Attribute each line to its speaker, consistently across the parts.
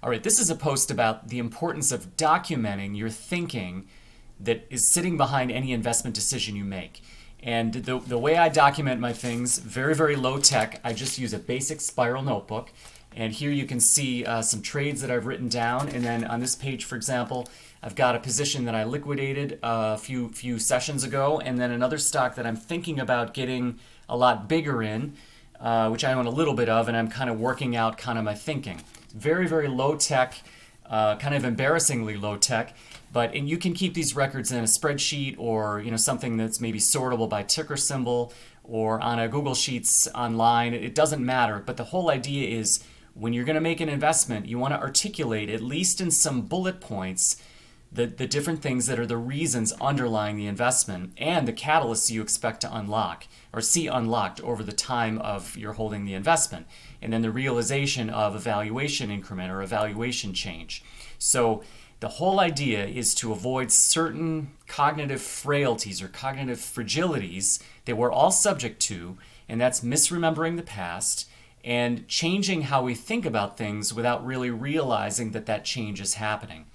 Speaker 1: All right, this is a post about the importance of documenting your thinking that is sitting behind any investment decision you make. And the way I document my things, very, very low tech. I just use a basic spiral notebook. And here you can see some trades that I've written down. And then on this page, for example, I've got a position that I liquidated a few sessions ago, and then another stock that I'm thinking about getting a lot bigger in, which I own a little bit of, and I'm kind of working out kind of my thinking. Very, very low tech, kind of embarrassingly low tech. And you can keep these records in a spreadsheet or something that's maybe sortable by ticker symbol or on a Google Sheets online. It doesn't matter. But the whole idea is when you're going to make an investment, you want to articulate, at least in some bullet points, the different things that are the reasons underlying the investment and the catalysts you expect to unlock or see unlocked over the time of your holding the investment, and then the realization of a valuation increment or a valuation change. So the whole idea is to avoid certain cognitive frailties or cognitive fragilities that we're all subject to, and that's misremembering the past and changing how we think about things without really realizing that that change is happening.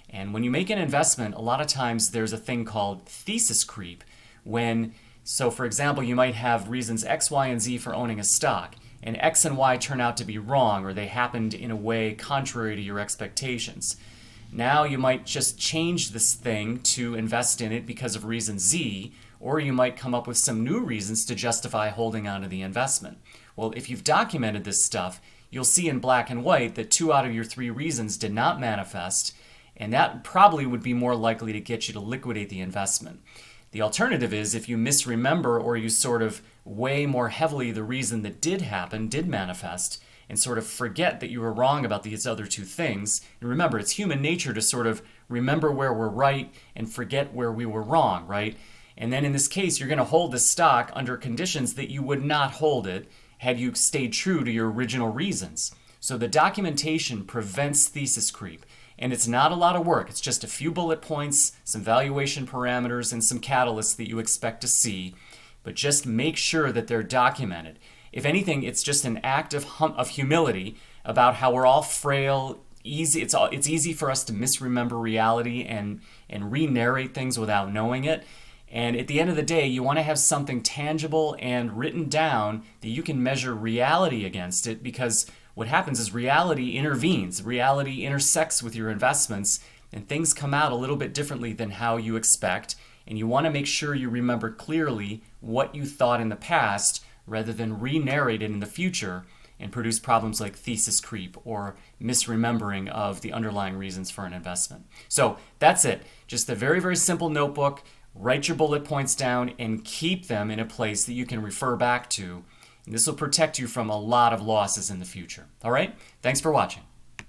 Speaker 1: And when you make an investment, a lot of times there's a thing called thesis creep. So for example, you might have reasons X, Y, and Z for owning a stock, and X and Y turn out to be wrong, or they happened in a way contrary to your expectations. Now you might just change this thing to invest in it because of reason Z, or you might come up with some new reasons to justify holding on to the investment. Well, if you've documented this stuff, you'll see in black and white that 2 out of your 3 reasons did not manifest, and that probably would be more likely to get you to liquidate the investment. The alternative is if you misremember or you sort of weigh more heavily the reason that did happen, did manifest, and sort of forget that you were wrong about these other 2 things. And remember, it's human nature to sort of remember where we're right and forget where we were wrong, right? And then in this case, you're going to hold the stock under conditions that you would not hold it had you stayed true to your original reasons. So the documentation prevents thesis creep. And it's not a lot of work. It's just a few bullet points, some valuation parameters, and some catalysts that you expect to see. But just make sure that they're documented. If anything, it's just an act of humility about how we're all frail. It's easy for us to misremember reality and re-narrate things without knowing it. And at the end of the day, you want to have something tangible and written down that you can measure reality against it, because what happens is reality intervenes. Reality intersects with your investments, and things come out a little bit differently than how you expect. And you want to make sure you remember clearly what you thought in the past rather than re-narrate it in the future and produce problems like thesis creep or misremembering of the underlying reasons for an investment. So that's it. Just a very, very simple notebook. Write your bullet points down and keep them in a place that you can refer back to. And this will protect you from a lot of losses in the future. All right? Thanks for watching.